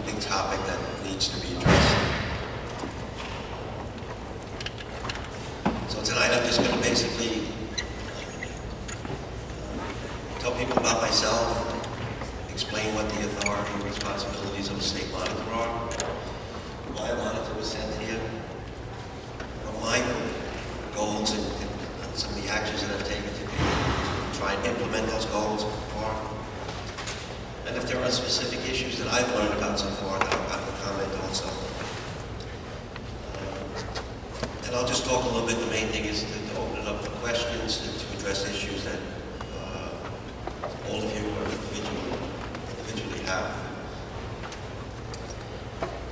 big topic that needs to be addressed. So tonight I'm just going to basically tell people about myself, explain what the authority and responsibilities of a state monitor are, why a monitor was sent here, what my goals and some of the actions that I've taken to try and implement those goals so far. And if there are specific issues that I've learned about so far that I will comment also. And I'll just talk a little bit. The main thing is to open it up for questions and to address issues that all of you are individually have.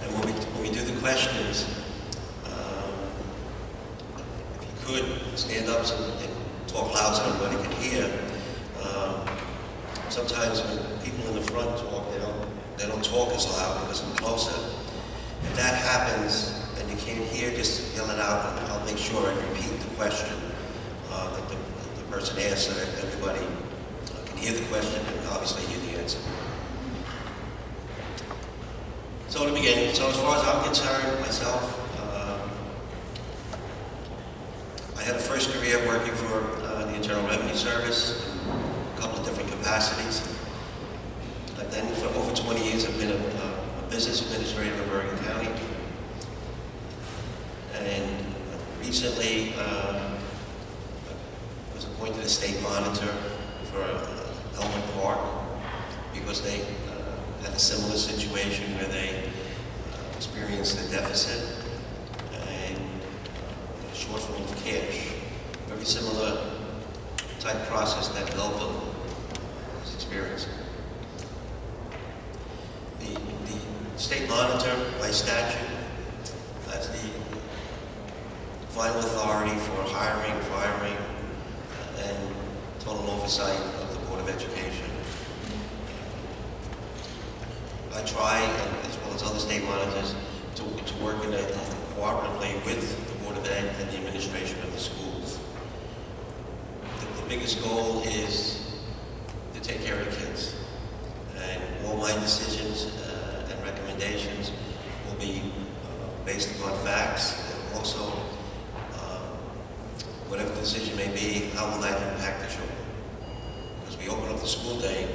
And when we do the questions, if you could stand up and talk loud so everybody can hear. Sometimes when people in the front talk, they don't talk as loud because I'm closer. If that happens and you can't hear, just yell it out, and I'll make sure I repeat the question that the person asked, so that everybody can hear the question and obviously hear the answer. So to begin, so as far as I'm concerned, myself, I had a first career working for the Internal Revenue Service in a couple of different capacities. And then for over 20 years I've been a business administrator in Bergen County. And recently I was appointed a state monitor for Elmwood Park because they had a similar situation where they experienced a deficit and a shortfall of cash. Very similar type process that Belleville is experiencing. The state monitor, by statute, has the final authority for hiring, firing, and total oversight of the Board of Education. I try, as well as other state monitors, to work cooperatively with the Board of Ed and the administration of the schools. The biggest goal is to take care of the kids. And all my decisions and recommendations will be based upon facts, and also whatever the decision may be, how will that impact the children? Because we open up the school day,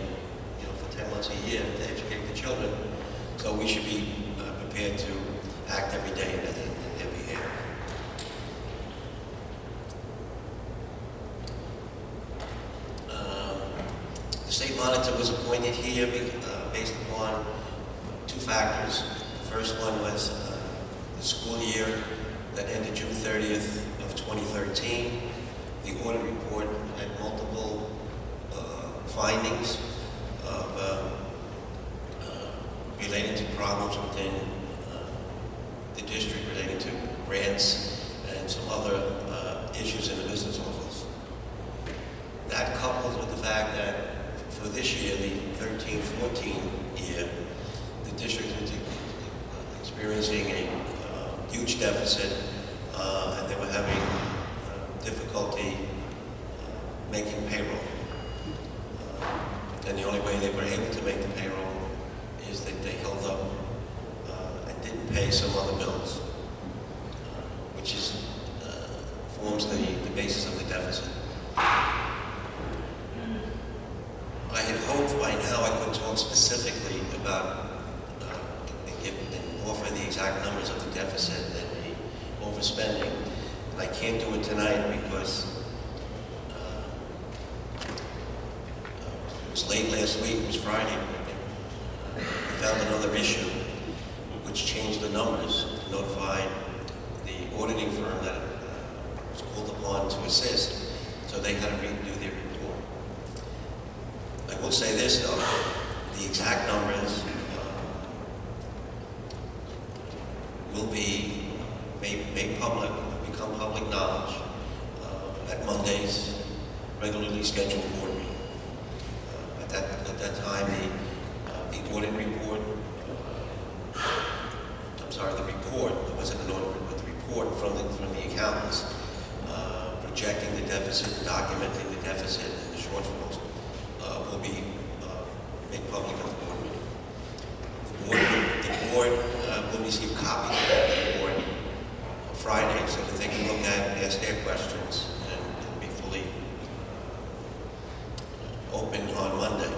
for 10 months a year to educate the children, so we should be prepared to act every day in their behalf. The state monitor was appointed here based upon two factors. The first one was the school year that ended June 30th of 2013. The audit report had multiple findings of related to problems within the district relating to grants and some other issues in the business office. That coupled with the fact that for this year, the 13-14 year, the district was experiencing a huge deficit, and they were having difficulty making payroll. And the only way they were able to make the payroll is that they held up and didn't pay some other bills, which forms the basis of the deficit. I had hoped by now I could talk specifically about and offer the exact numbers of the deficit and the overspending. And I can't do it tonight because it was late last week, it was Friday. We found another issue which changed the numbers, notified the auditing firm that was called upon to assist, so they had to redo their report. I will say this though, the exact numbers will be made public, become public knowledge at Monday's regularly scheduled board meeting. At that time, the audit report, the report, it wasn't an audit report, the report from the accountants projecting the deficit, documenting the deficit and the shortfalls will be made public at the board meeting. The board will receive copies of that report on Friday so that they can look at and ask their questions and be fully open on Monday.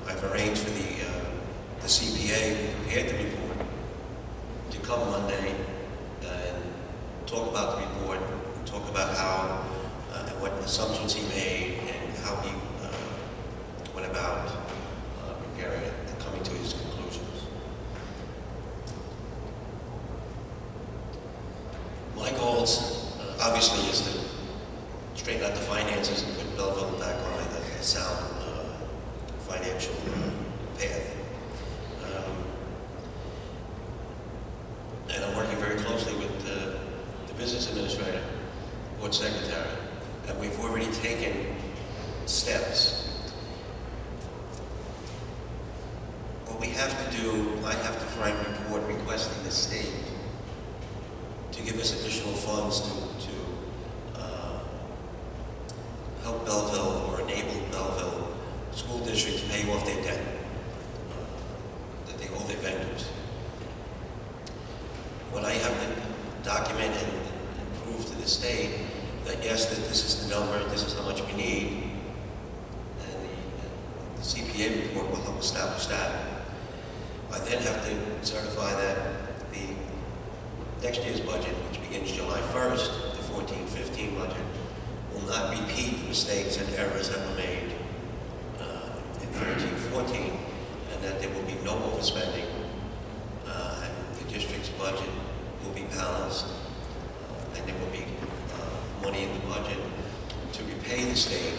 I've arranged for the CPA who prepared the report to come Monday and talk about the report, talk about how and what assumptions he made and how he went about preparing it and coming to his conclusions. My goals, obviously, is to straighten out the finances and put Belleville back on a sound financial path. And I'm working very closely with the business administrator, board secretary, and we've already taken steps. What we have to do, I have to write a report requesting the state to give us additional funds to help Belleville or enable Belleville School District to pay off their debt that they owe their vendors. When I have to document and prove to the state that yes, that this is the number, this is how much we need, and the CPA report will help establish that. I then have to certify that the next year's budget, which begins July 1st, the 14-15 budget, will not repeat the mistakes and errors that were made in 13-14, and that there will be no overspending, and the district's budget will be balanced, and there will be money in the budget to repay the state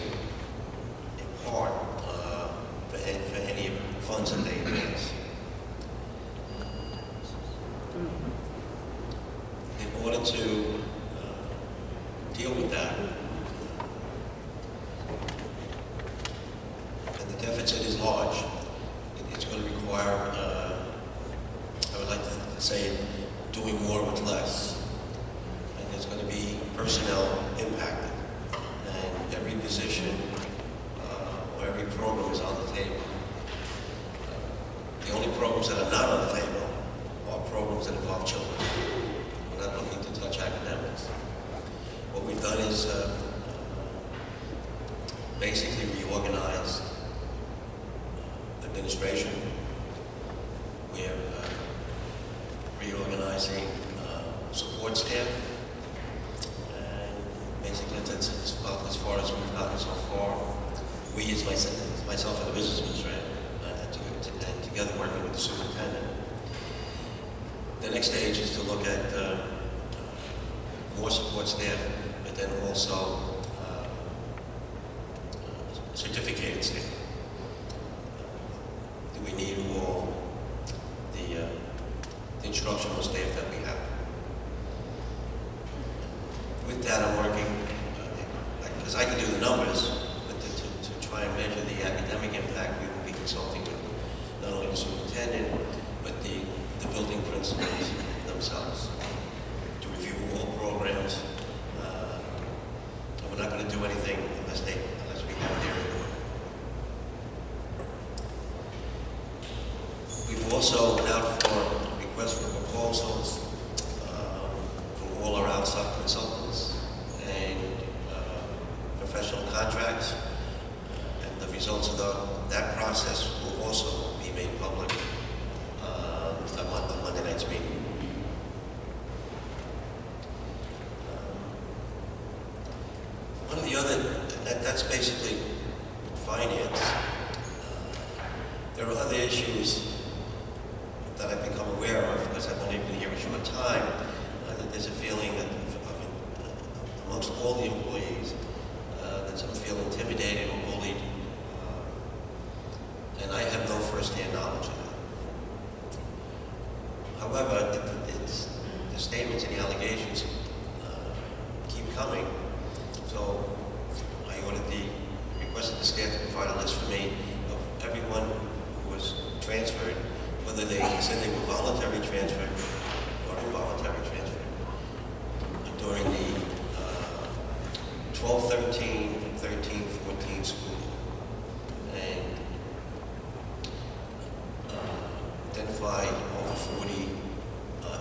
in part for any funds that they advance. In order to deal with that, and the deficit is large, it's going to require, I would like to say, doing more with less. And there's going to be personnel impacted, and every position or every program is on the table. The only programs that are not on the table are programs that involve children. We're not looking to touch academics. What we've done is basically reorganized administration. We're reorganizing support staff, and basically that's about as far as we've gotten so far. We, as myself and the business administrator, and together working with the superintendent. The next stage is to look at more support staff, but then also certificated staff. Do we need all the instructional staff that we have? With that, I'm working, because I can do the numbers, but to try and measure the academic impact, we will be consulting with not only the superintendent, but the building principals themselves to review all programs. And we're not going to do anything unless we have their report. We've also went out for requests for proposals for all our outside consultants and professional contracts, and the results of that process will also be made public on Monday night's meeting. One of the other, that's basically finance. There are other issues that I've become aware of because I've only been here a short time. That there's a feeling that amongst all the employees that some feel intimidated or bullied, and I have no first-hand knowledge of that. However, the statements and the allegations keep coming, so I requested the staff to provide a list for me of everyone who was transferred, whether they said they were voluntary transferred or involuntary transferred during the 12-13 and 13-14 school year. And then identified over 40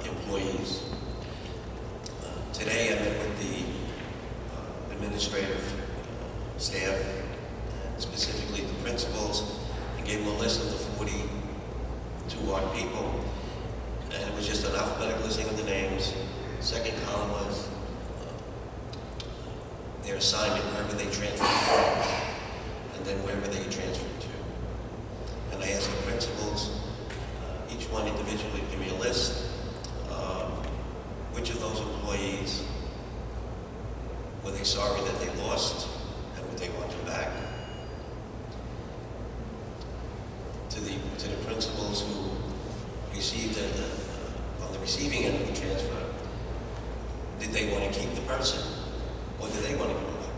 employees. Today I met with the administrative staff, and specifically the principals, and gave them a list of the 42 odd people. And it was just an alphabetical listing of the names. Second column was their assignment, wherever they transferred from, and then wherever they transferred to. And I asked the principals, each one individually, give me a list of which of those employees were they sorry that they lost, and would they want them back? To the principals who received on the receiving end of the transfer, did they want to keep the person, or did they want to go back?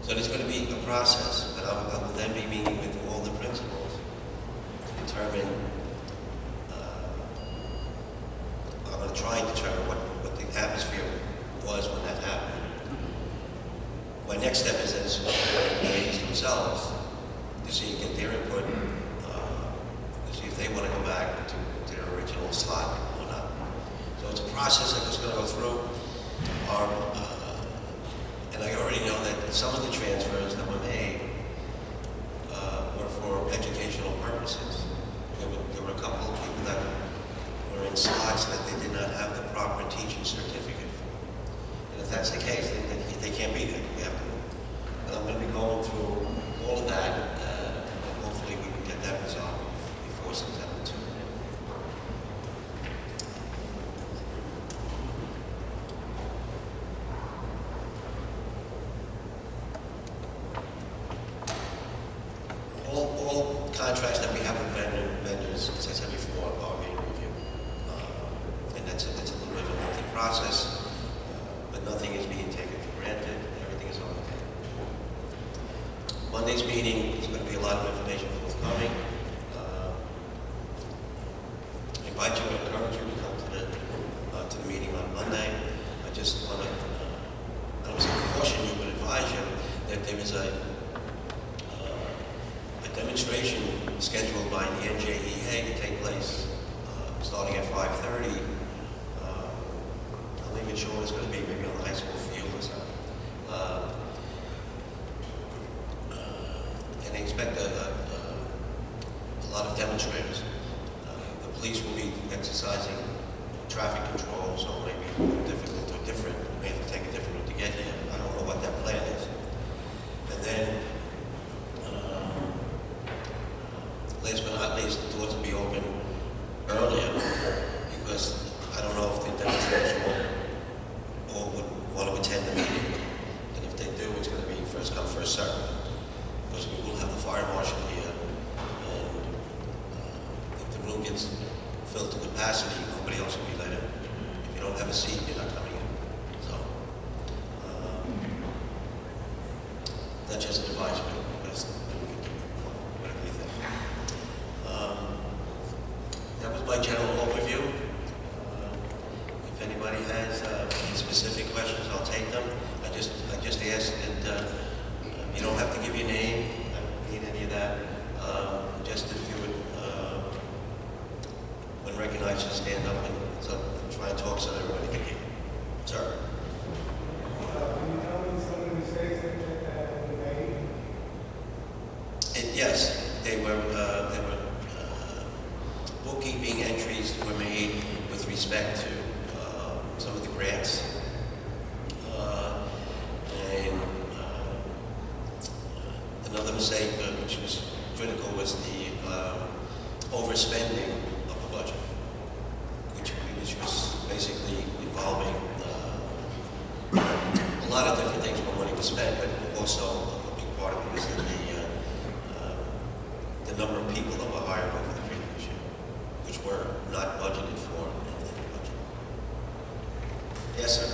So there's going to be a process, but I will then be meeting with all the principals to determine, I'm going to try and determine what the atmosphere was when that happened. My next step is then to the employees themselves to see, get their input, to see if they want to go back to their original slot or not. So it's a process that was going to go through. And I already know that some of the transfers that were made were for educational purposes. There were a couple of people that were in slots that they did not have the proper teaching certificate for. And if that's the case, then they can't be there. We have to move. And I'm going to be going through all of that, and hopefully we can get that resolved before September 2. All contracts that we have with vendors, as I said before, are being reviewed. And that's a little bit of a lengthy process, but nothing is being taken for granted. Everything is on the table. Monday's meeting is going to be a lot of information forthcoming. I invite you and encourage you to come to the meeting on Monday. I just want to, I don't want to caution you, but advise you that there is a demonstration scheduled by the NJEA to take place starting at 5:30. I'm not even sure what it's going to be, maybe on the high school field or something. And they expect a lot of demonstrators. The police will be exercising traffic control, so it may be difficult or different. You may have to take a different route to get here. I don't know what that plan is. And then last but not least, the doors will be open earlier because I don't know if the demonstrators all would want to attend the meeting. And if they do, it's going to be first come, first served. Because we will have the fire marshal here. And if the room gets filled to capacity, nobody else will be let in. If you don't have a seat, you're not coming in. So, that's just an advisement. Whatever you think. That was my general overview. If anybody has specific questions, I'll take them. I just ask that you don't have to give your name. I don't need any of that. Just if you would, when recognized, just stand up and try and talk so that everybody can hear. Sir. Can you tell me some of the mistakes that were made? Yes, they were bookkeeping entries were made with respect to some of the grants. And another mistake, which was critical, was the overspending of the budget, which was basically involving a lot of different things where money was spent, but also a big part of it was the number of people that were hired over the previous year, which were not budgeted for in the budget. Yes, sir.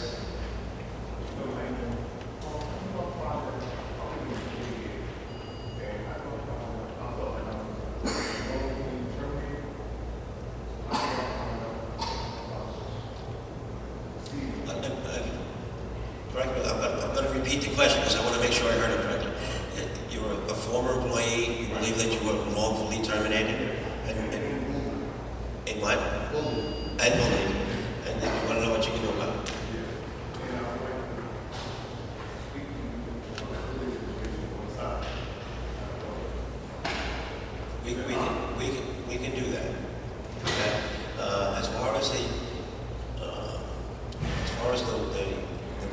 I'm going to repeat the question because I want to make sure I heard it correctly. You're a former employee, you believe that you were wrongfully terminated? And what? And believe. And then you want to know what you can do about it. We can do that. Okay. As far as the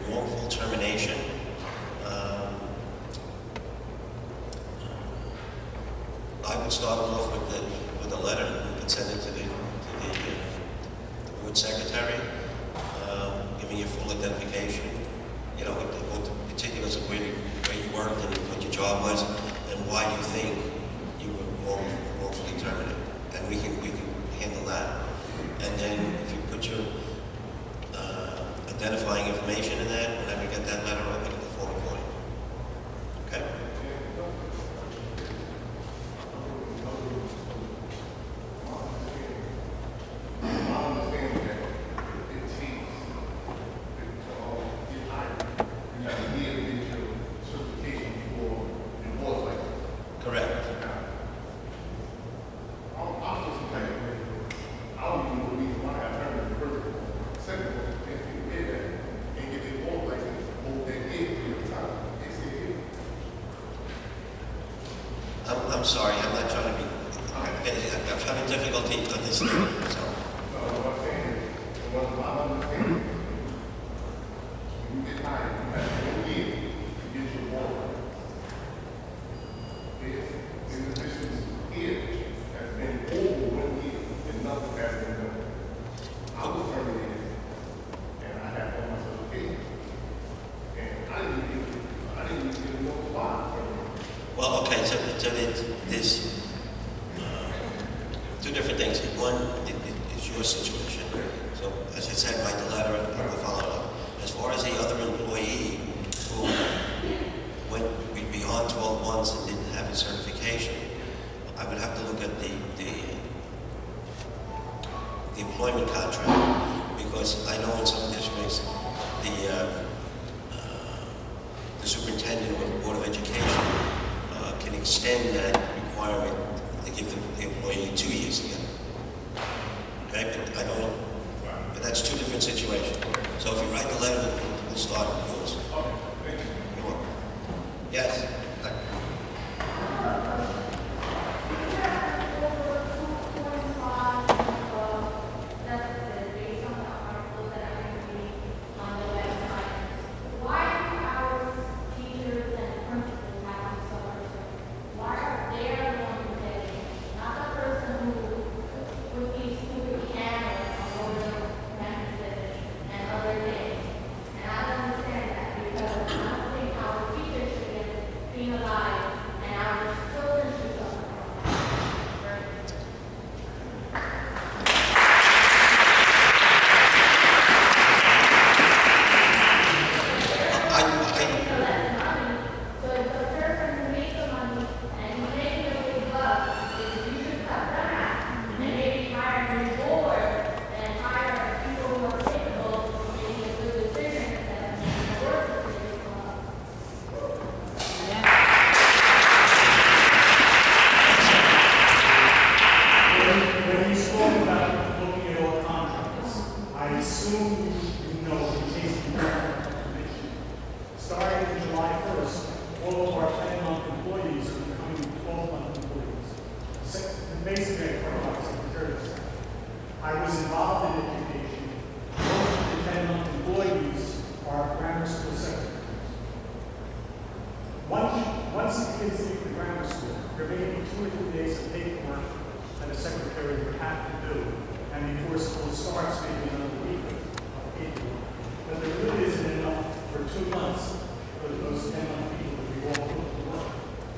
wrongful termination, I would start off with a letter. We could send it to the board secretary, giving you full identification. You know, what the particulars of where you worked and what your job was, and why you think you were wrongfully terminated. And we can handle that. And then if you put your identifying information in that, whenever you get that letter, I'll make it the formal point. Okay? Correct. I'm sorry, I'm not trying to be, I'm having difficulty understanding, so. Well, okay, so there's two different things. One is your situation. So, as I said, write the letter and we'll follow up. As far as the other employee who went beyond 12 months and didn't have his certification, I would have to look at the employment contract, because I know in some districts the superintendent or the Board of Education can extend that requirement to give the employee 2 years together. Okay, but I don't know. But that's two different situations. So if you write the letter, we'll start with yours. Okay, thank you. You're welcome. Yes. I was involved in education. Most of the 10-month employees are grammar school secretaries. Once the kids leave the grammar school, there may be 2 or 3 days of paperwork that a secretary would have to do, and before school starts, maybe another week of paperwork. But there really isn't enough for 2 months for those 10-month people to be all put to work.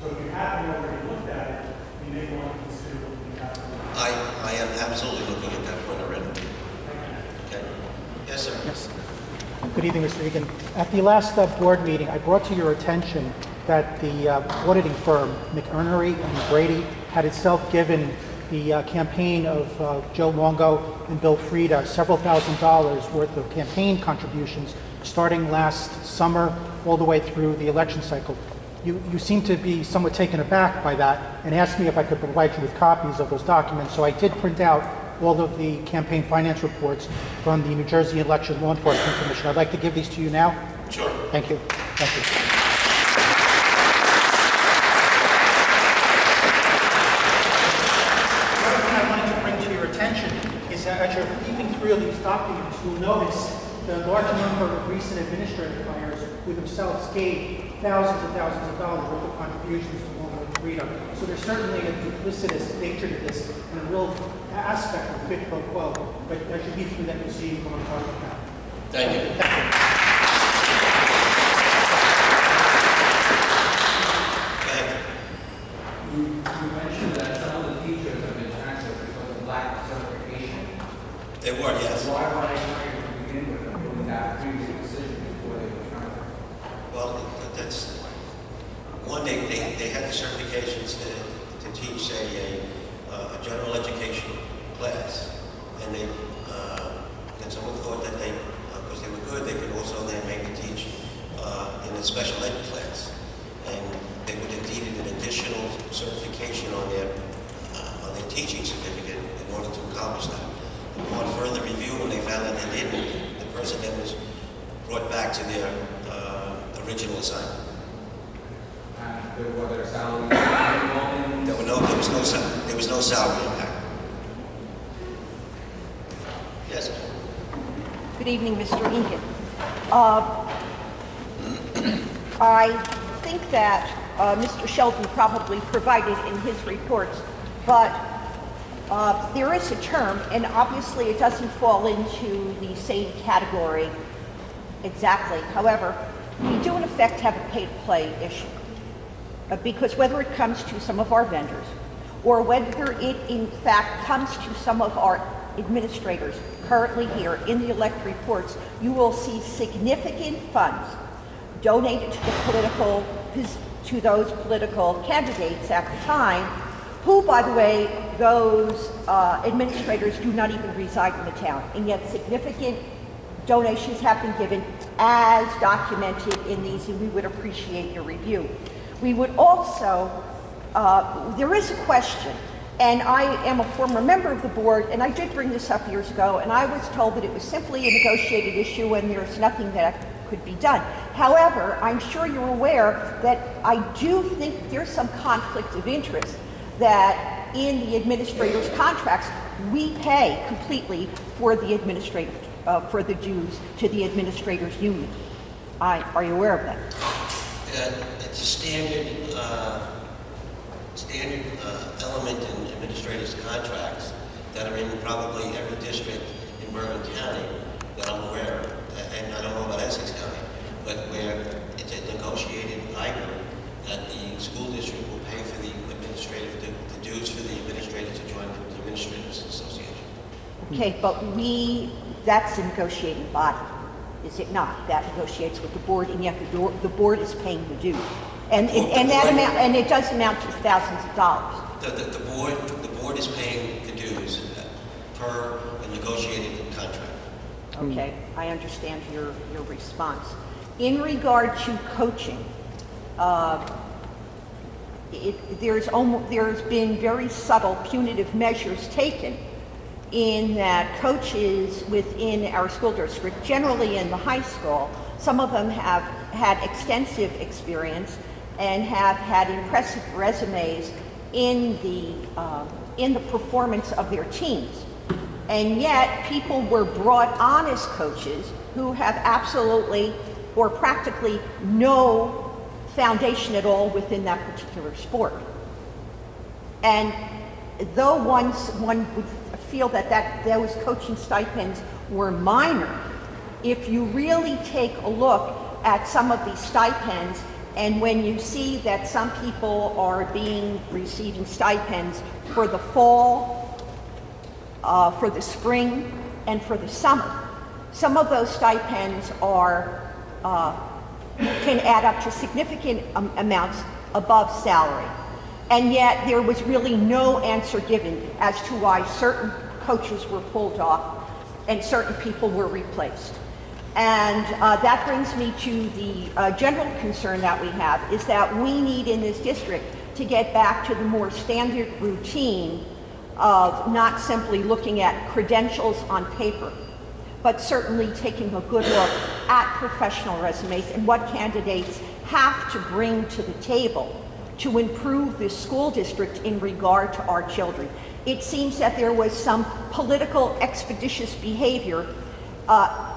So if you haven't already looked at it, you may want to consider looking at it. I am absolutely looking at that point already. Okay. Yes, sir. Yes. Good evening, Mr. Egan. At the last board meeting, I brought to your attention that the auditing firm, McInerney and Brady, had itself given the campaign of Joe Longo and Bill Frieda several $1,000s worth of campaign contributions starting last summer all the way through the election cycle. You seem to be somewhat taken aback by that and asked me if I could provide you with copies of those documents. So I did print out all of the campaign finance reports from the New Jersey Election Law Enforcement Commission. I'd like to give these to you now. Sure. Thank you. Thank you. One thing I wanted to bring to your attention is that as you're leafing through these documents, you'll notice the large number of recent administrative hires who themselves gave thousands and thousands of dollars worth of contributions to Homeland Freedom. So there's certainly a duplicitous nature to this and a real aspect of quid pro quo. But as you leaf through that, you'll see what I'm talking about. Thank you. Thank you. Thank you. You mentioned that some of the teachers have been transferred because of lack of certification. They were, yes. Why were they hired to begin with with that previous decision before they were transferred? Well, that's one. They had the certifications to teach, say, a general education class, and they and someone thought that they, because they were good, they could also then maybe teach in a special ed class, and they would have needed an additional certification on their teaching certificate in order to accomplish that. Upon further review, when they found that they didn't, the person then was brought back to their original assignment. Were there salaries? There was no salary impact. Yes. Good evening, Mr. Egan. I think that Mr. Sheldon probably provided in his reports, but there is a term, and obviously it doesn't fall into the same category exactly. However, we do in effect have a pay-to-play issue. Because whether it comes to some of our vendors, or whether it in fact comes to some of our administrators currently here in the elect reports, you will see significant funds donated to those political candidates at the time, who, by the way, those administrators do not even reside in the town, and yet significant donations have been given as documented in these, and we would appreciate your review. We would also, there is a question, and I am a former member of the board, and I did bring this up years ago, and I was told that it was simply a negotiated issue and there's nothing that could be done. However, I'm sure you're aware that I do think there's some conflict of interest that in the administrators' contracts, we pay completely for the administrative, for the dues to the administrators' union. Are you aware of that? It's a standard element in administrators' contracts that are in probably every district in Bergen County that I'm aware of, and I don't know about Essex County, but where it's a negotiated item that the school district will pay for the dues for the administrators to join the Administrators Association. Okay, but that's a negotiating body, is it not? That negotiates with the board, and yet the board is paying the dues. And it does amount to thousands of dollars. The board is paying the dues per a negotiated contract. Okay, I understand your response. In regard to coaching, there's been very subtle punitive measures taken in that coaches within our school district, generally in the high school, some of them have had extensive experience and have had impressive resumes in the performance of their teams. And yet people were brought on as coaches who have absolutely or practically no foundation at all within that particular sport. And though one would feel that those coaching stipends were minor, if you really take a look at some of these stipends, and when you see that some people are receiving stipends for the fall, for the spring, and for the summer, some of those stipends can add up to significant amounts above salary. And yet there was really no answer given as to why certain coaches were pulled off and certain people were replaced. And that brings me to the general concern that we have, is that we need in this district to get back to the more standard routine of not simply looking at credentials on paper, but certainly taking a good look at professional resumes and what candidates have to bring to the table to improve this school district in regard to our children. It seems that there was some political expeditious behavior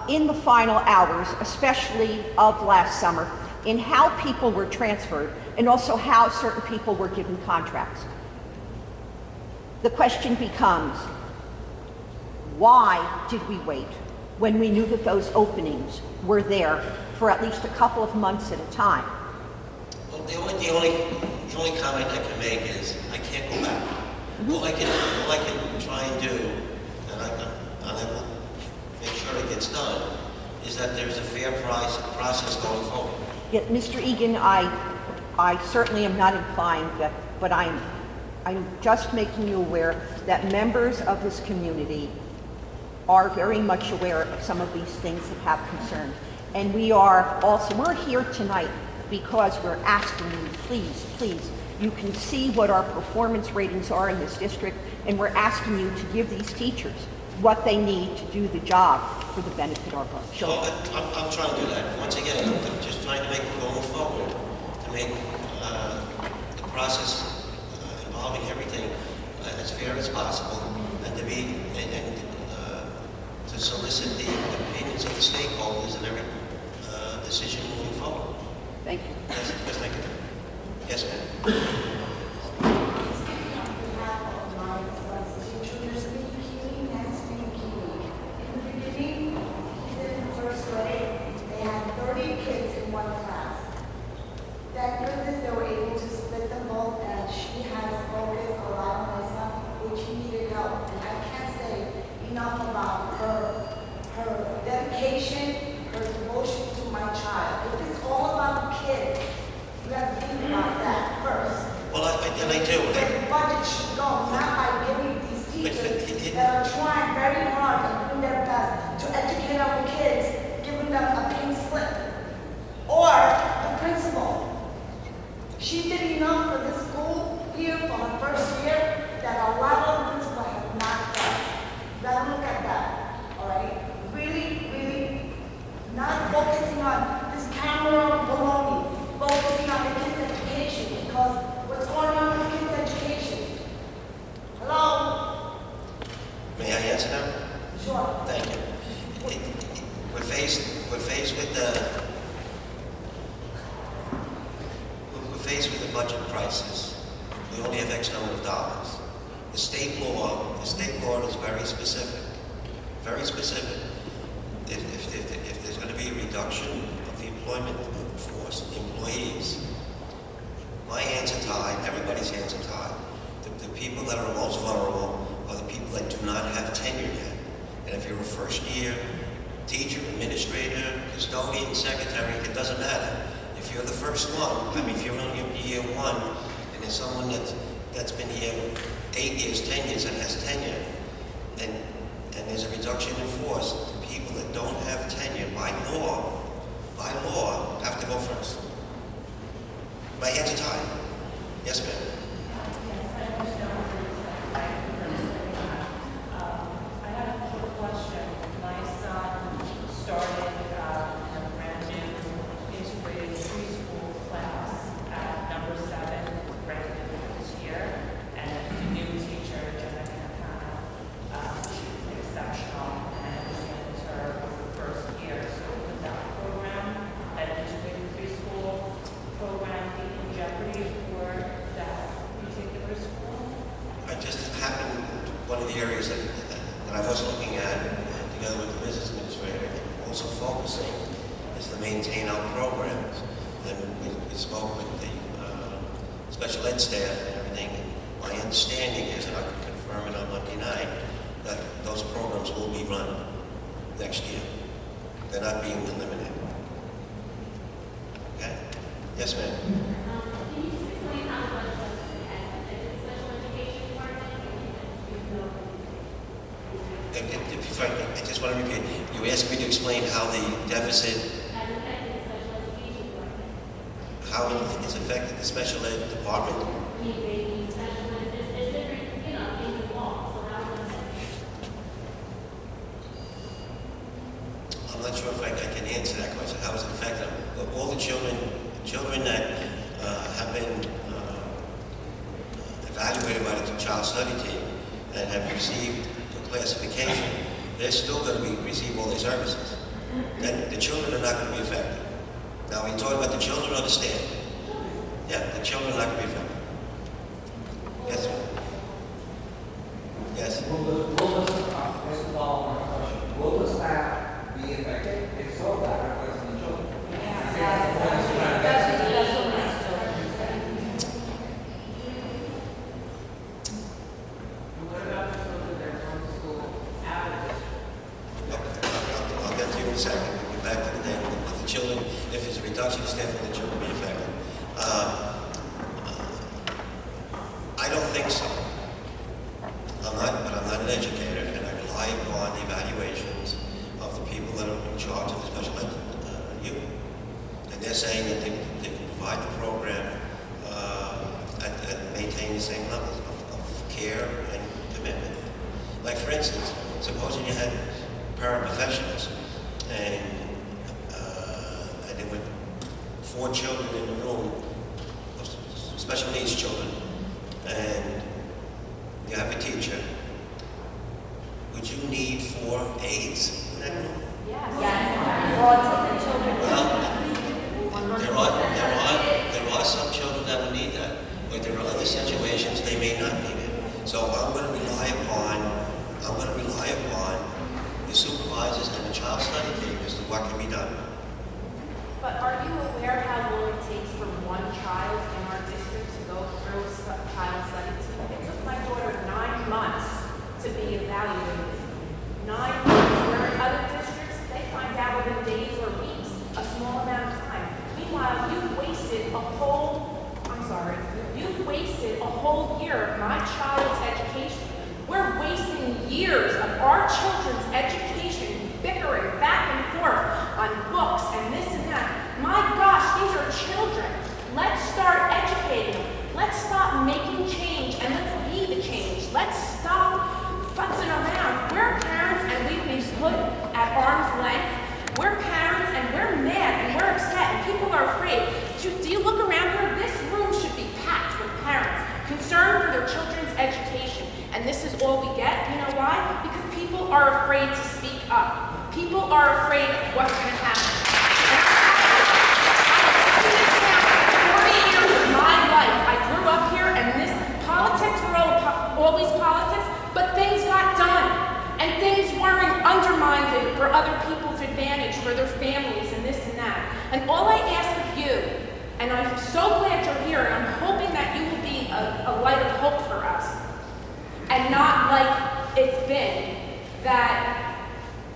in the final hours, especially of last summer, in how people were transferred and also how certain people were given contracts. The question becomes, why did we wait when we knew that those openings were there for at least a couple of months at a time? Well, the only comment I can make is I can't go back. All I can try and do, and I will make sure it gets done, is that there's a fair process going forward. Yeah, Mr. Egan, I certainly am not implying that, but I'm just making you aware that members of this community are very much aware of some of these things that have concern. And we're here tonight because we're asking you, please, you can see what our performance ratings are in this district, and we're asking you to give these teachers what they need to do the job for the benefit of our children. Well, I'm trying to do that. Once again, I'm just trying to make it going forward, to make the process involving everything as fair as possible, and to solicit the opinions of the stakeholders in every decision moving forward. Thank you. Yes, thank you. Yes, ma'am. That goodness, they were able to split them both, and she has focused a lot on my son, which he needed help. And I can't say enough about her dedication, her devotion to my child. If it's all about the kids, you have to think about that first. Well, I do. The budget should go, not by giving these teachers that are trying very hard and doing their best to educate our kids, giving them a pink slip. Or the principal. She did enough for this school here for her first year that a lot of the principals have not done. You gotta look at that, all right? Really not focusing on this camera baloney, focusing on the kids' education, because what's going on with kids' education? Hello? May I answer now? Sure. Thank you. We're faced with the budget crisis. We only have X number of dollars. The state law is very specific. Very specific. If there's going to be a reduction of the employment force, the employees, my hands are tied, everybody's hands are tied. The people that are most vulnerable are the people that do not have tenure yet. And if you're a first year teacher, administrator, custodian, secretary, it doesn't matter. If you're the first one, if you're only in year one, and there's someone that's been here 8 years, 10 years, and has tenure, and there's a reduction in force, the people that don't have tenure by law, have to go first. My hands are tied. Yes, ma'am. I have a quick question. My son started a brand new integrated preschool class at number 7, brand new this year, and the new teacher, Jenna Cantana, she's exceptional, and it's her first year. So with that program, that integrated preschool program, be in jeopardy for that particular school? I just happened, one of the areas that I was looking at, together with the business administrator, also focusing, is to maintain our programs. And we spoke with the special ed staff and everything. And my understanding is, and I can confirm it on Monday night, that those programs will be run next year. They're not being eliminated. Okay? Yes, ma'am. Can you just explain how the budget was as a special education department? I just want to repeat, you asked me to explain how the deficit, Has affected the special education department. how it's affected the special ed department. Maybe special ed, there's different, things involved. not sure if I can answer that question. How does it affect them? But all the children that have been evaluated by the child study team and have received the classification, they're still going to receive all their services. Then the children are not going to be affected. Now, we talk about the children or the staff. Yeah, the children are not going to be affected. Yes, sir. Yes. First of all, my question, will the staff be affected? If so, that reflects on the children. What about the children that are from school out of district? I'll get to you in a second. We'll get back to the name of the children. If there's a reduction in staff, will the children be affected? I don't think so. I'm not an educator, and I rely upon the evaluations of the people that are in charge of the special ed unit. And they're saying that they can provide the program and maintain the same levels of care and commitment. Like, for instance, supposing you had paraprofessionals and there were 4 children in the room, special needs children, and you have a teacher. Would you need 4 aides in that room? Well, there are some children that will need that, but there are other situations they may not need it. So I'm going to rely upon the supervisors and the child study team as to what can be done. But are you aware how long it takes for one child in our district to go through a child study team? It took my daughter 9 months to be evaluated. 9 months. Where in other districts, they find out within days or weeks, a small amount of time. Meanwhile, you've wasted a whole year of my child's education. We're wasting years of our children's education, bickering back and forth on books and this and that. My gosh, these are children. Let's start educating them. Let's stop making change and let's be the change. Let's stop futzing around. We're parents and we've been put at arm's length. We're parents and we're mad and we're upset and people are afraid. Do you look around here? This room should be packed with parents concerned for their children's education. And this is all we get. You know why? Because people are afraid to speak up. People are afraid of what's going to happen. And 40 years of my life, I grew up here, and this politics were always politics, but things got done. And things weren't undermined for other people's advantage, for their families, and this and that. And all I ask of you, and I'm so glad you're here, and I'm hoping that you will be a light of hope for us, and not like it's been, that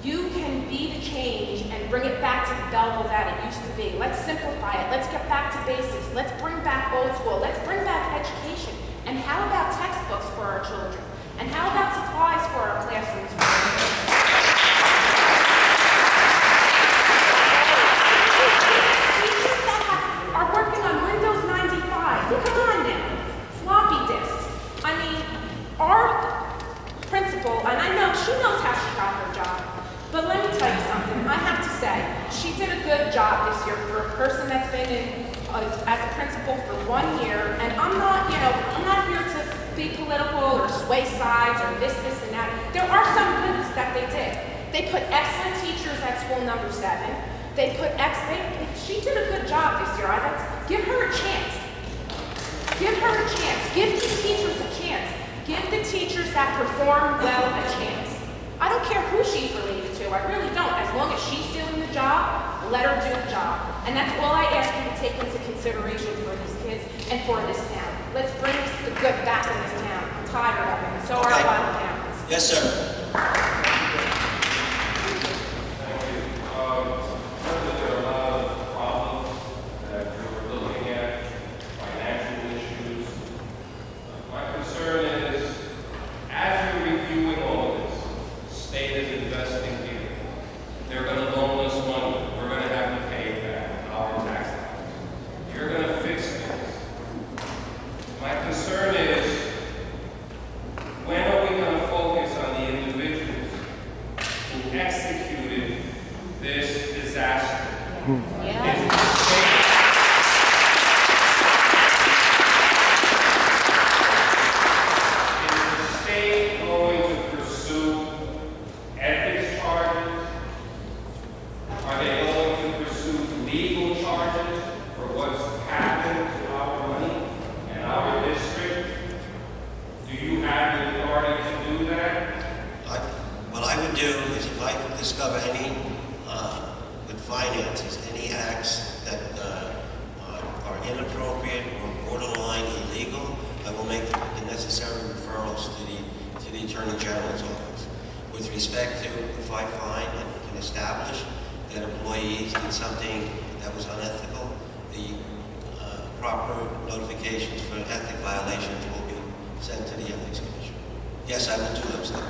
you can be the change and bring it back to the Belleville that it used to be. Let's simplify it. Let's get back to basics. Let's bring back old school. Let's bring back education. And how about textbooks for our children? And how about supplies for our classrooms? Teachers that are working on Windows 95. Come on now. Floppy disks. I mean, our principal, and I know she knows how she got her job, but let me tell you something. I have to say, she did a good job this year for a person that's been in as a principal for 1 year. And I'm not here to be political or sway sides or this, and that. There are some goods that they did. They put excellent teachers at school number 7. They put she did a good job this year. Give her a chance. Give her a chance. Give these teachers a chance. Give the teachers that perform well a chance. I don't care who she's related to. I really don't. As long as she's doing the job, let her do the job. And that's all I ask you to take into consideration for these kids and for this town. Let's bring the good back in this town. I'm tired of it. So are a lot of parents. Yes, sir. There are a lot of problems that we're looking at, financial issues. My concern is, as you're reviewing all of this, the state is investing here. They're going to loan us money. We're going to have to pay back our tax dollars. You're going to fix things. My concern is, when are we going to focus on the individual Is the state going to pursue ethics charges? Are they going to pursue legal charges for what's happened to our money and our district? Do you have the authority to do that? What I would do is if I discover any, with finances, any acts that are inappropriate or borderline illegal, I will make the necessary referrals to the Attorney General's office. With respect to if I find and can establish that employees did something that was unethical, the proper notifications for ethic violations will be sent to the Ethics Commission. Yes, I will do those things.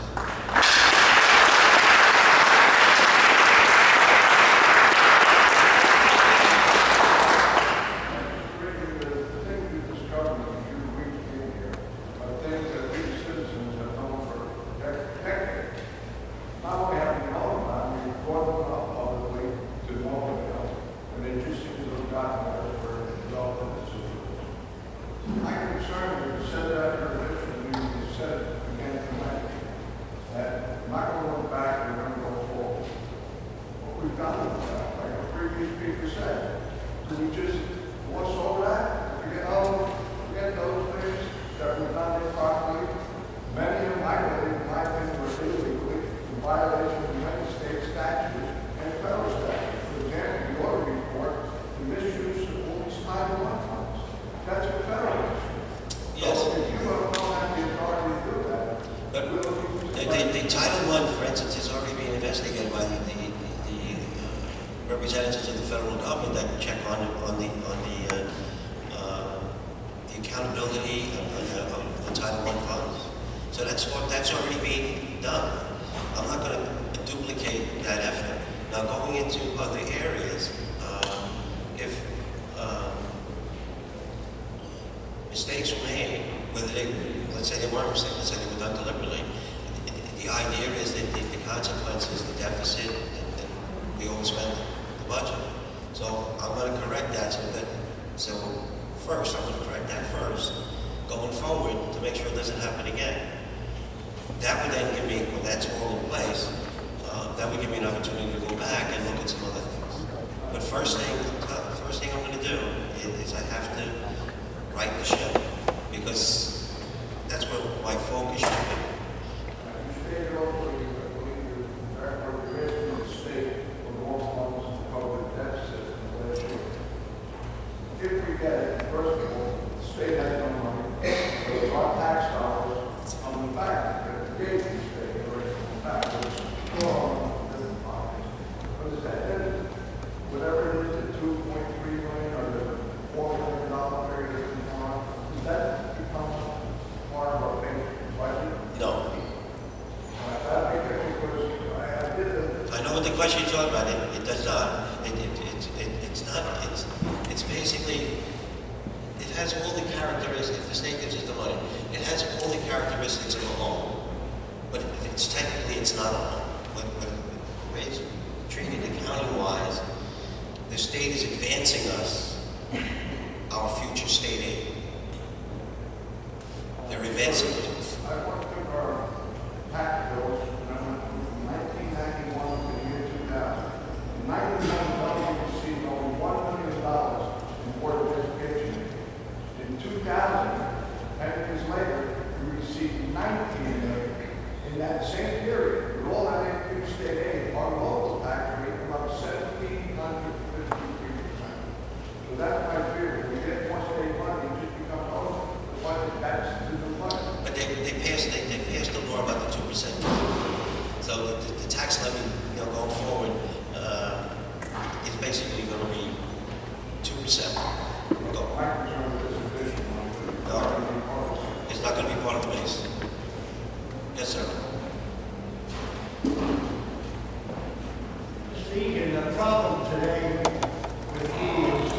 The Title I, for instance, is already being investigated by the representatives of the federal government that check on the accountability of the Title I funds. So that's already being done. I'm not going to duplicate that effort. Now, going into other areas, if mistakes were made, whether let's say they weren't mistakes, let's say they were done deliberately, the idea is that the consequence is the deficit, and we overspend the budget. So I'm going to correct that so first, I'm going to correct that first, going forward, to make sure it doesn't happen again. That would then give me, when that's all in place, that would give me an opportunity to go back and look at some other things. But first thing I'm going to do is I have to right the ship, because that's where my focus should be. If we get it, first of all, the state has no money, so it's our tax dollars on the back that gave the state the original tax, which is all different pockets. What is that? Whatever it is, the 2.3 million or the $4 million figure that we want, does that become part of our basic budget? No. That makes it because I did it. I know what the question you're talking about. It does not. It's not. It's basically, it has all the characteristics. If the state gives us the money, it has all the characteristics of a loan, but it's not a loan. When it's treated accounting-wise, the state is advancing us our future state aid. They're advancing it to us. I went through our tax bills when I went from 1991 to the year 2000. In 1991, we received only $1 million in Board of Education. In 2000, 10 years later, we received $19 million. In that same period, with all that increased state aid, our local tax rate went up 1,753%. So that's my fear. When we get more state money, it just becomes, oh, the budget, that's the new budget. But they passed the law about the 2%. So the tax levy, going forward, is basically going to be 2%. Go. No, it's not going to be part of the base. Yes, sir. Mr. Egan, the problem today with you is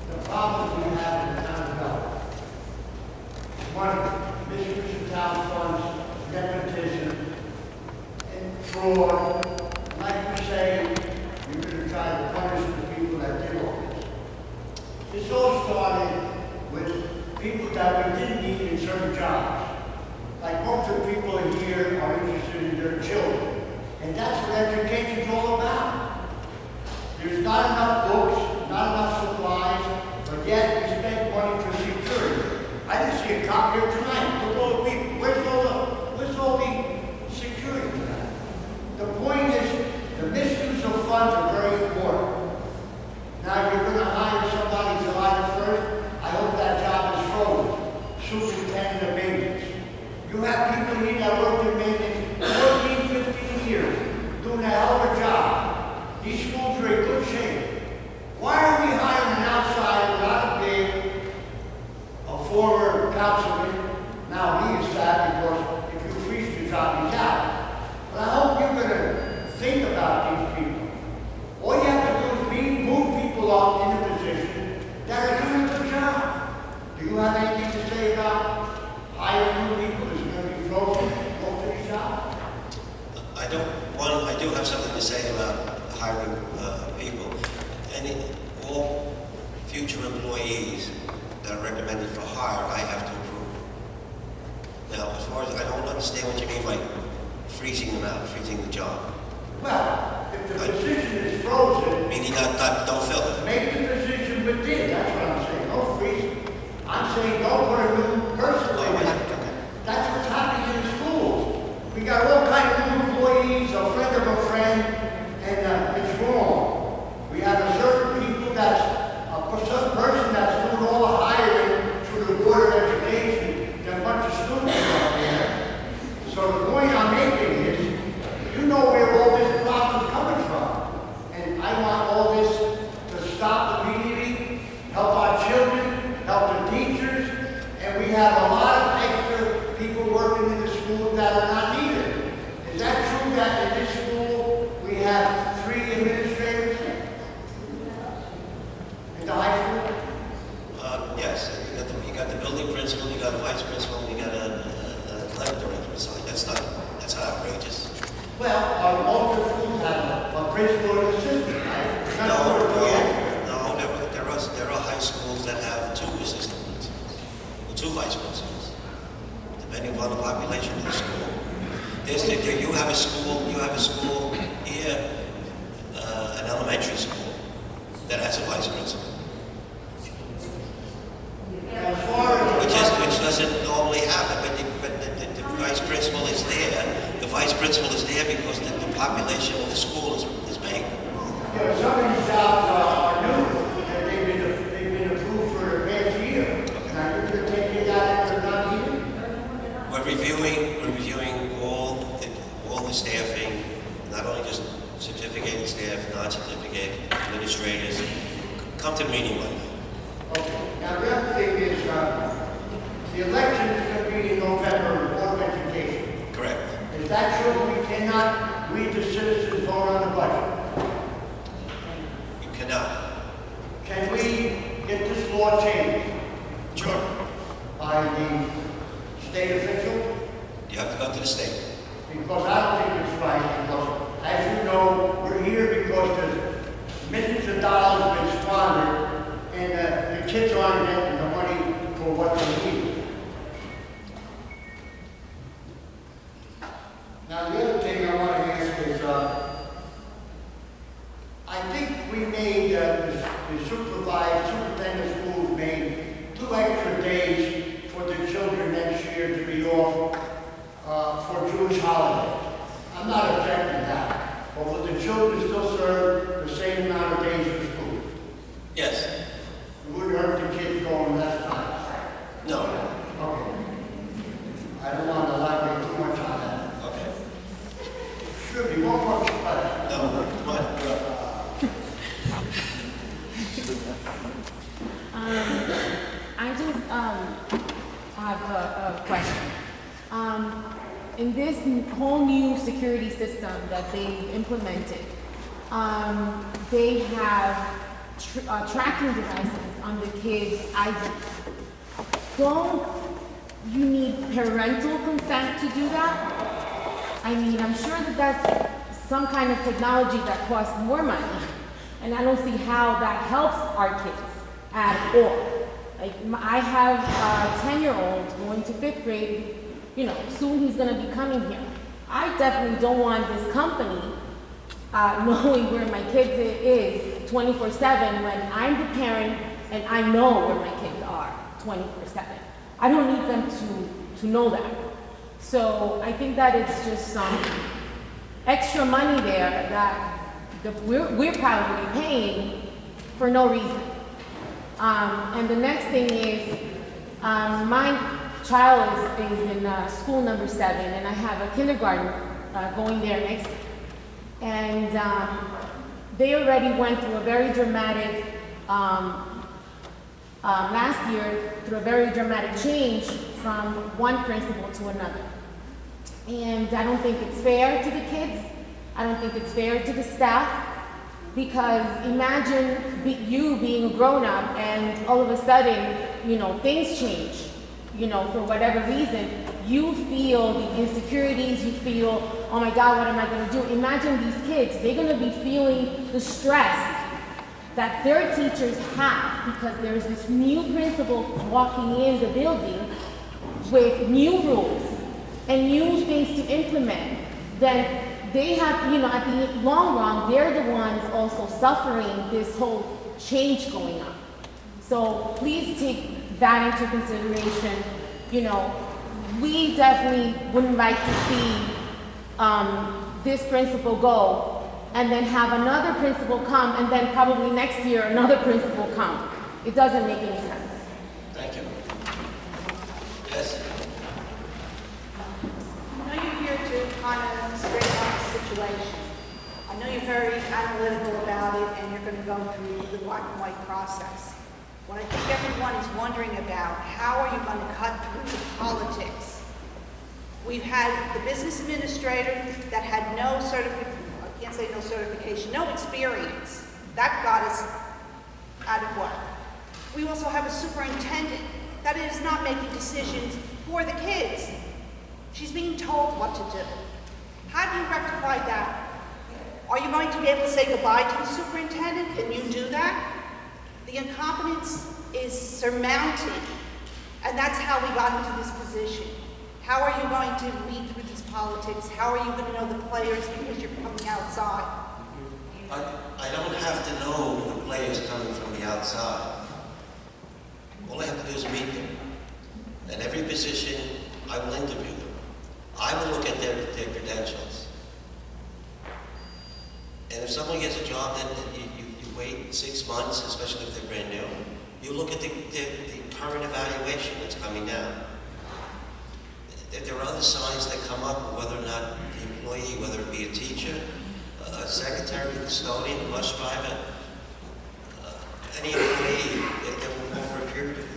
the problem we have in the town of Belleville. One, misuse of town funds, nepotism, and fraud. Like you say, you're going to try to punish The point is, the misuse of funds are very important. Now, you're gonna hire somebody July 1st, I hope that job is frozen. Superintendent of maintenance. You have people here that worked in maintenance 14, 15 years, doing a hell of a job. These schools are in good shape. Why are we hiring an outsider without a bid, a former councilman? Now he is sad because if you freeze the job, he's out. But I hope you're gonna think about these people. All you have to do is move people up in a position that are doing a good job. Do you have anything to say about hiring new people who's going to be frozen, go to these jobs? I do have something to say about hiring people. All future employees that are recommended for hire, I have to approve. Now, as far as, I don't understand what you mean by freezing them out, freezing the job. Well, if the position is frozen, Meaning don't fill it. make the position within. That's what I'm saying. Don't freeze it. I'm saying don't put a new person Oh, in. I see. Okay. That's what's happening in the schools. We got all kinds of new employees, a friend of a friend, and it's wrong. We have a certain people that's a certain person that's doing all the hiring through the Board of Education. There are a bunch of students out there. So the point I'm making is, you know where all this problem is coming from. And I want all this to stop immediately, help our children, help the teachers, and we have a lot of extra people working in the school that are not needed. Is that true that in this school we have 3 administrators? In the high school? Yes, you got the building principal, you got a vice principal, you got a athletic director, so that's not outrageous. Well, most of the schools have a principal and assistant, right? That's No, what we're doing. there are high schools that have 2 assistant principals, or 2 vice principals, depending upon the population of the school. You have a school here, an elementary school, that has a vice principal. As far as Which doesn't normally happen, but the vice principal is there. The vice principal is there because the population of the school is big. some of these jobs are new, and they've been approved for the past year. Now, you're going to take it out if they're not needed? We're reviewing all the staffing, not only just certificated staff, non-certificated, administrators. Come to the meeting Monday. Okay. Now, the other thing is, the election is going to be in November, the Board of Education. Correct. Is that true? We cannot, we the citizens, vote on the budget. You cannot. Can we get this law changed Sure. by the state official? You have to go to the state. Because I don't think it's right, because as you know, we're here because there's millions of dollars been squandered, and the kids aren't getting the money for what they need. Now, the other thing I want to ask is, I think we made, the superintendent schools made 2 extra days for the children next year to be off for Jewish holidays. I'm not objecting that, but will the children still serve the same amount of days for school? Yes. It wouldn't hurt the kids going less time. No. Okay. I don't want to elaborate too much on that. Okay. Should be one more question. No. Come on. I just have a question. In this whole new security system that they've implemented, they have tracking devices on the kids' ID. Don't you need parental consent to do that? I mean, I'm sure that that's some kind of technology that costs more money, and I don't see how that helps our kids at all. Like, I have a 10-year-old going to 5th grade, you know, soon he's gonna be coming here. I definitely don't want this company knowing where my kids is 24/7 when I'm the parent and I know where my kids are 24/7. I don't need them to know that. So I think that it's just some extra money there that we're probably paying for no reason. And the next thing is, my child is in school number 7, and I have a kindergarten going there next year. And they already went through a very dramatic, last year, through a very dramatic change from one principal to another. And I don't think it's fair to the kids. I don't think it's fair to the staff. Because imagine you being a grown-up and all of a sudden, things change, for whatever reason. You feel the insecurities, you feel, oh my God, what am I gonna do? Imagine these kids, they're gonna be feeling the stress that their teachers have because there's this new principal walking in the building with new rules and new things to implement. Then they have, at the long run, they're the ones also suffering this whole change going on. So please take that into consideration. We definitely wouldn't like to see this principal go and then have another principal come and then probably next year another principal come. It doesn't make any sense. Thank you. Yes? I know you're here to kind of straighten out the situation. I know you're very analytical about it and you're going to go through the black and white process. What I think everyone is wondering about, how are you going to cut through the politics? We've had the business administrator that had no certification, no experience. That got us out of work. We also have a superintendent that is not making decisions for the kids. She's being told what to do. How do you rectify that? Are you going to be able to say goodbye to the superintendent? Can you do that? The incompetence is surmounted, and that's how we got into this position. How are you going to weed through these politics? How are you going to know the players because you're coming outside? I don't have to know the players coming from the outside. All I have to do is meet them. And every position, I will interview them. I will look at their credentials. And if someone gets a job, then you wait 6 months, especially if they're brand new. You look at the current evaluation that's coming down. There are other signs that come up, whether or not the employee, whether it be a teacher, a secretary, a custodian, a bus driver, any employee, over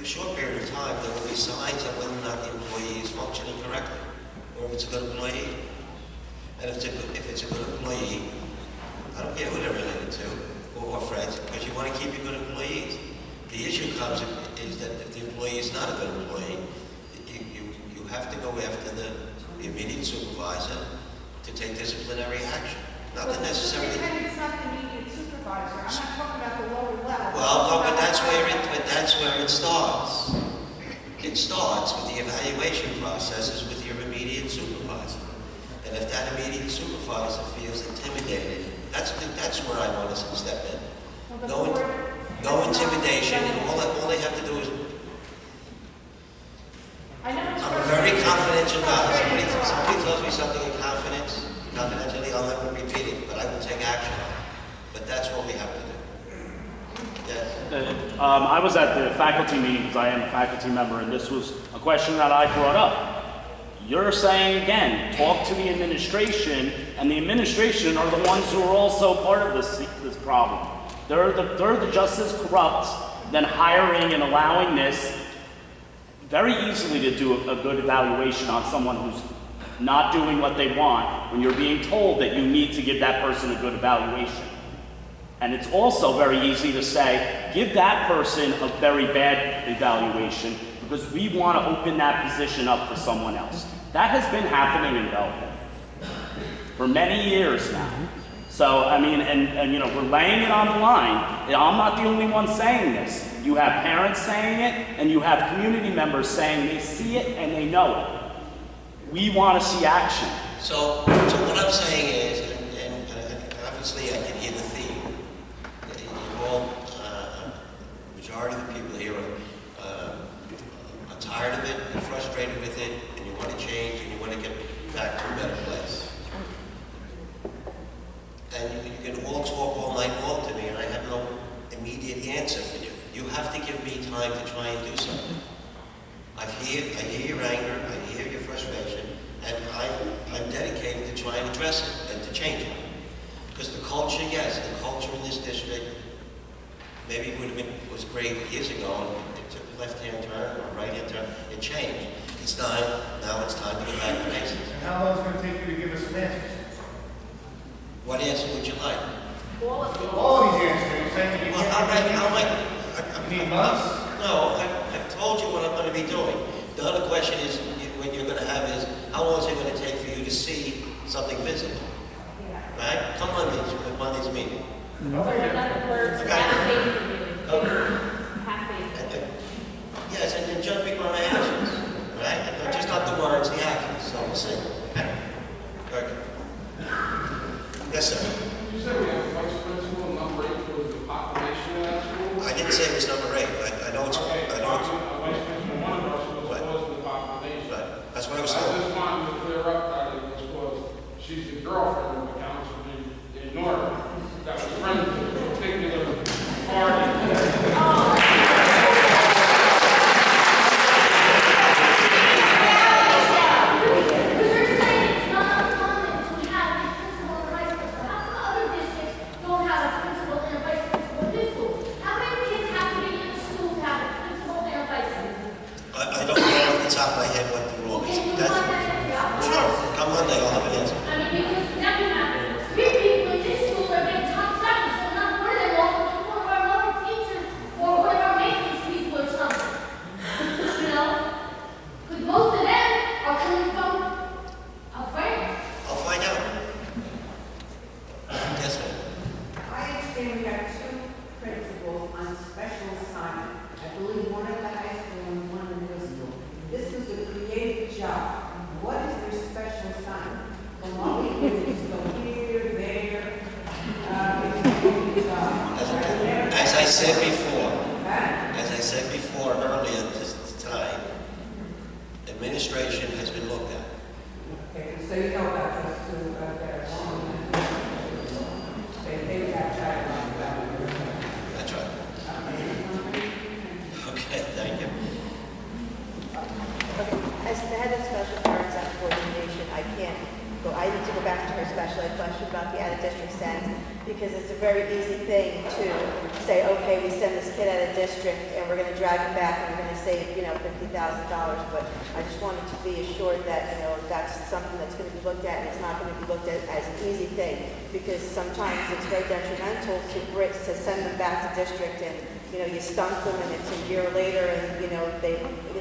a short period of time, there will be signs of whether or not the employee is functioning correctly, or if it's a good employee. And if it's a good employee, I don't care who they're related to, or friends, because you want to keep your good employees. The issue comes is that if the employee is not a good employee, you have to go after the immediate supervisor to take disciplinary action. Not that necessarily. The superintendent's not the immediate supervisor. I'm not talking about the lower level. Well, no, but that's where it starts. It starts with the evaluation processes with your immediate supervisor. And if that immediate supervisor feels intimidated, that's where I want to step in. No intimidation, and all they have to do is. I'm very confidential guy. Somebody tells me something in confidentially, I'll never repeat it, but I will take action. But that's what we have to do. Yes. I was at the faculty meeting because I am a faculty member, and this was a question that I brought up. You're saying again, talk to the administration, and the administration are the ones who are also part of this problem. They're just as corrupt than hiring and allowing this very easily to do a good evaluation on someone who's not doing what they want when you're being told that you need to give that person a good evaluation. And it's also very easy to say, give that person a very bad evaluation because we want to open that position up for someone else. That has been happening in Belleville for many years now. So, I mean, and we're laying it on the line. I'm not the only one saying this. You have parents saying it, and you have community members saying they see it and they know it. We want to see action. So what I'm saying is, and obviously I can hear the theme. You all, majority of the people here are tired of it, and frustrated with it, and you want to change, and you want to get back to a better place. and address it and to change it. Because the culture, yes, the culture in this district, maybe it would have been, was great years ago, and it took a left-hand turn or a right-hand turn, it changed. It's time, now it's time to go back to basics. And how long is it going to take you to give us some answers? What answer would you like? All of it. All of these answers, you're saying that you Well, how am I? You need months? No, I've told you what I'm going to be doing. The other question is, what you're going to have is, how long is it going to take for you to see something visible? Right? Come Monday's meeting. In other words, Okay. have faith in you. Have faith. Yes, and judge me by my actions, right? And just not the words, the actions. So we'll see. Okay. Very good. Yes, sir. You said we have a vice principal, number 8 was the population in that school? I didn't say it was number 8. I know it's. Okay, I know it's. a vice principal, one of our schools Right. was the population. Right. That's what I was I told. just wanted to clear up that it was because she's the girlfriend of the councilman in Norton that was friends with a particular party. You're saying it's not uncommon to have a principal and a vice principal. How come other districts don't have a principal and a vice principal in this school? How many kids have to be in the school to have a principal and a vice principal? I don't know off the top of my head what the rule is. Okay, you That's, want that? sure. Come Monday, I'll have an answer. I mean, because now you have 3 people in this school that are getting top salaries, so not one of them will be one of our local teachers or one of our maintenance people or something. You know? Because most of them are coming from a friend. I'll find out. Yes, ma'am. I understand we have 2 principals on special assignment. I believe one at the high school and one in the middle school. This was a creative job. What is their special assignment? From what we do, just go here, there, it's a creative job. As I said before, Right? as I said before earlier this time, administration has been looked at. Okay, so you know about those 2, that are on. They got that one. That's right. Okay, thank you. As the head of special parents at coordination, I need to go back to her special ed question about the out-of-district send, because it's a very easy thing to say, okay, we send this kid out of district and we're gonna drag him back and we're gonna save, $50,000, but I just wanted to be assured that, that's something that's gonna be looked at, and it's not gonna be looked at as an easy thing, because sometimes it's very detrimental to Brits to send them back to district and, you stump them and it's a year later and,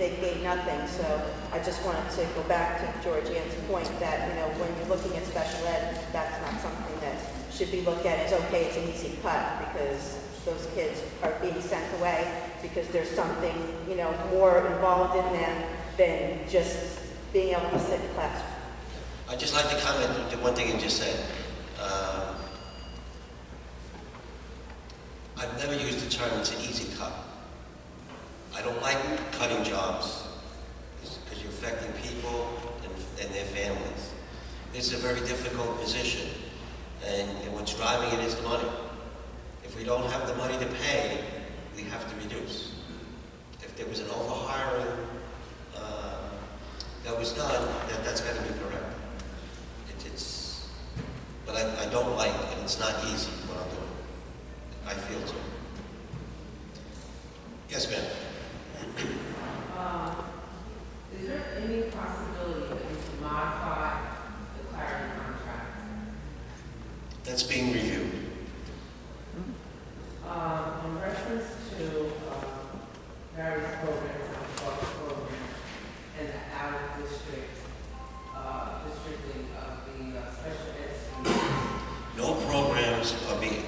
they gain nothing. So I just wanted to go back to Georgianne's point that, when you're looking at special ed, that's not something that should be looked at as, okay, it's an easy cut, because those kids are being sent away because there's something, more involved in them than just being able to sit in class. I'd just like to comment on one thing you just said. I've never used the term it's an easy cut. I don't like cutting jobs because you're affecting people and their families. It's a very difficult position, and what's driving it is the money. If we don't have the money to pay, we have to reduce. If there was an overhiring that was done, that's got to be corrected. But I don't like, and it's not easy what I'm doing. I feel too. Yes, ma'am. Is there any possibility that we can modify the clarity contract? That's being reviewed. In reference to various programs and programs and the out-of-district, districting of the special ed students. No programs are being,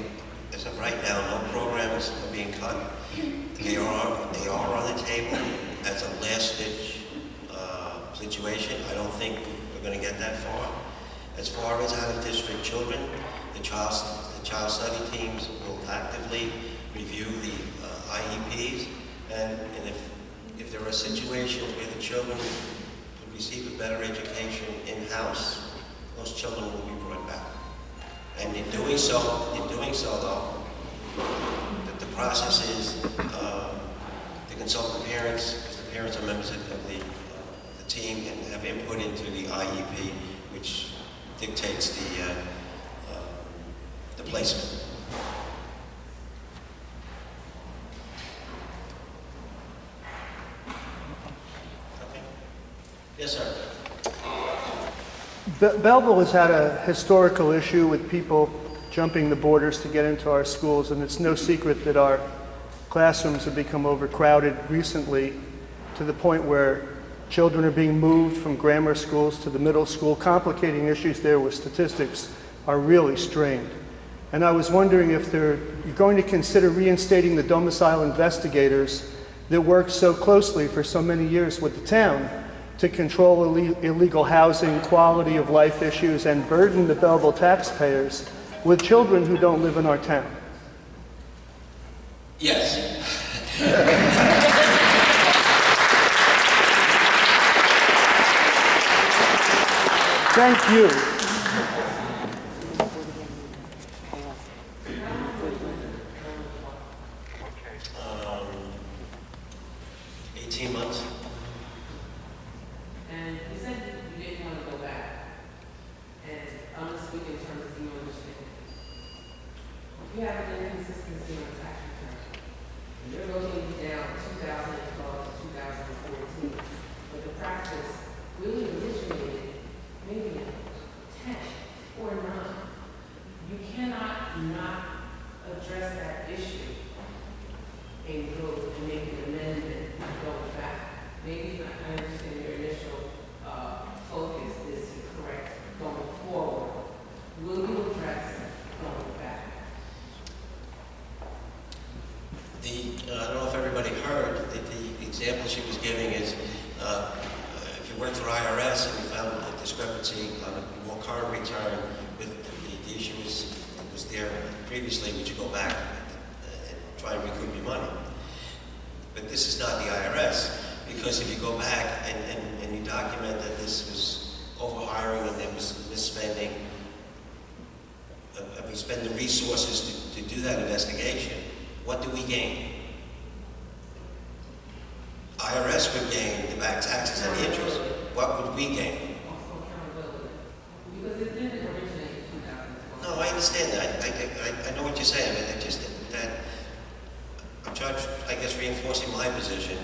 as of right now, no programs are being cut. They are on the table as a last-ditch situation. I don't think we're going to get that far. As far as out-of-district children, the child study teams will actively review the IEPs, and if there are situations where the children could receive a better education in-house, those children will be brought back. And in doing so though, the process is to consult the parents, because the parents are members of the team and have input into the IEP, which dictates the placement. Okay. Yes, sir. Belleville has had a historical issue with people jumping the borders to get into our schools, and it's no secret that our classrooms have become overcrowded recently to the point where children are being moved from grammar schools to the middle school. Complicating issues there where statistics are really strained. And I was wondering if you're going to consider reinstating the domicile investigators that worked so closely for so many years with the town to control illegal housing, quality of life issues, and burden the Belleville taxpayers with children who don't live in our town. Yes. Thank you. 18 months. And you said you didn't want to go back. And I'm going to speak in terms of you understanding. You have an inconsistency on tax return. And you're looking down 2012 to 2014. But the practice really originated maybe in 10 or 9. You cannot not address that issue and go and make an amendment going back. Maybe I understand your initial focus is correct going forward. Will you address going back? I don't know if everybody heard that the example she was giving is if you worked for IRS and you found a discrepancy on a more current return, with the issue was there previously, would you go back and try and recoup your money? But this is not the IRS, because if you go back and you document that this was overhiring and there was misspending, and we spend the resources to do that investigation, what do we gain? IRS would gain the back taxes and the interest. What would we gain? Because it didn't originate in 2012. No, I understand that. I know what you're saying, but it's just that I'm trying to, I guess, reinforcing my position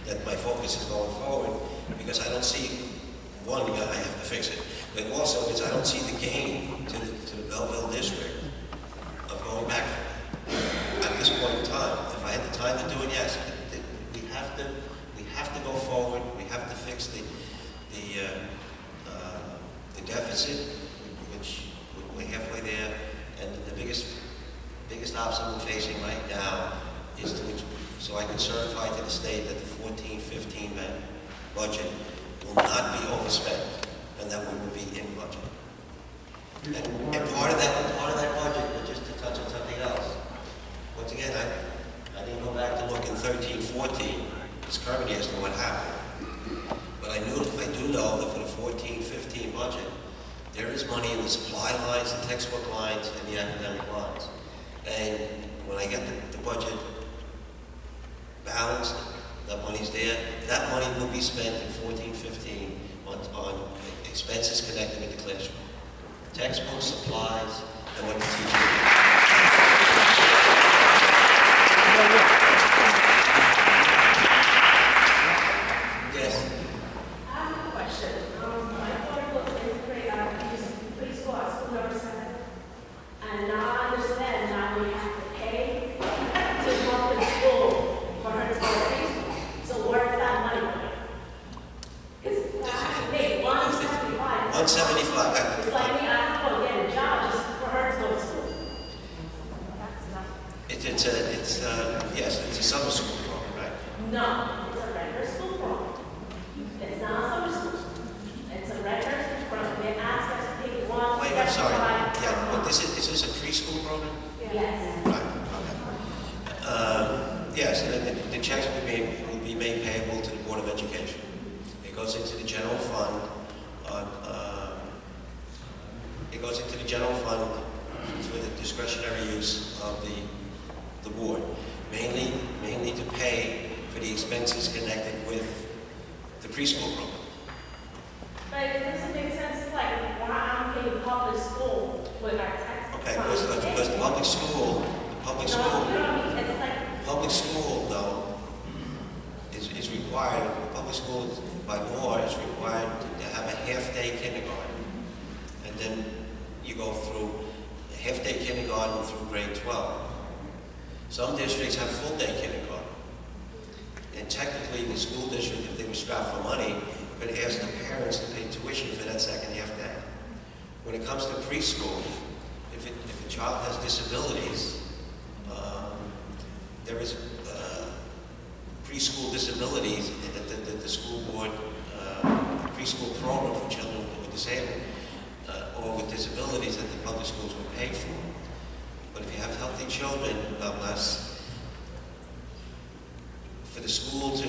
that my focus is going forward, because I don't see, one, I have to fix it, but also because I don't see the gain to the Belleville district of going back at this point in time. If I had the time to do it, yes. We have to go forward. We have to fix the deficit, which we're halfway there. And the biggest obstacle we're facing right now is so I can certify to the state that the 14-15 budget will not be overspent, and that we will be in budget. And part of that budget, but just to touch on something else. Once again, I didn't go back to look in 13-14, this current year, as to what happened. But I do know that for the 14-15 budget, there is money in the supply lines, the textbook lines, and the academic lines. And when I get the budget balanced, that money's there, that money will be spent in 14-15 on expenses connected with the classroom. Textbooks, supplies, and what the teacher Yes. I have a question. My daughter goes in preschool at school number 7. And now I understand now we have to pay to go to school for her to go to preschool. So where's that money going? It's $175. 175. It's like me, I have to go get a job just for her to go to school. Yes, it's a summer school program, right? No, it's a regular school program. It's not a summer school. It's a regular school program. They ask us to take one. Wait, I'm sorry. Yeah, but is this a preschool program? Yes. Right, okay. Yes, the checks will be made payable to the Board of Education. It goes into the general fund. It goes into the general fund for the discretionary use of the board, mainly to pay for the expenses connected with the preschool program. But it doesn't make sense, like, why I'm in the public school with our textbooks. Okay, because the public school, It's like, public school though, is required, public school by law is required to have a half-day kindergarten. And then you go through half-day kindergarten through grade 12. Some districts have full-day kindergarten. And technically, the school district, if they were strapped for money, could ask the parents to pay tuition for that second half day. When it comes to preschool, if a child has disabilities, there is preschool disabilities that the school board, preschool program for children who are disabled or with disabilities that the public schools will pay for. But if you have healthy children, God bless, for the school to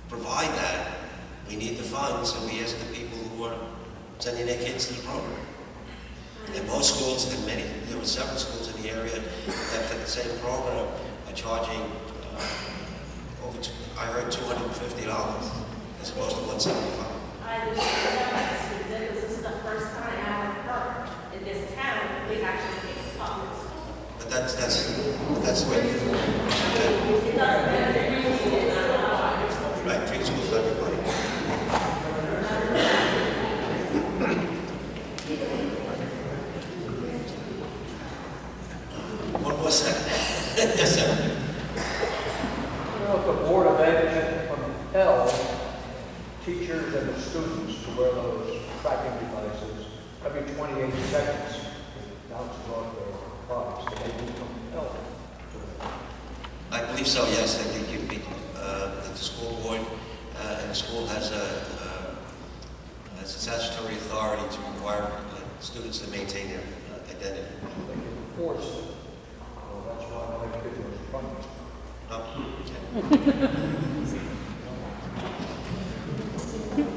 provide that, we need the funds, so we ask the people who are sending their kids to the program. And most schools, and there were several schools in the area that for the same program are charging I heard $250 as opposed to $175. I understand that this is the first time I have heard in this town they actually take public school. But that's what. Right, preschool's not everybody. One more second. Yes, sir. If the Board of Ed compel teachers and the students to wear those tracking devices every 28 seconds, it bounces off their bodies, so they will compel to that. I believe so, yes. I think that the school board and the school has a statutory authority to require students to maintain their identity. They can force it. Well, that's why I like kids was punished.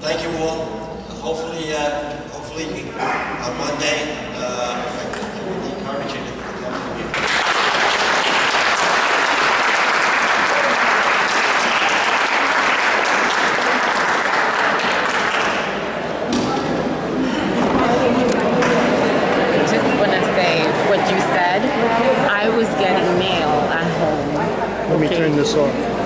Thank you all. Hopefully on Monday, I encourage you to come to the meeting. Just want to say what you said. I was getting mail at home. Let me turn this off.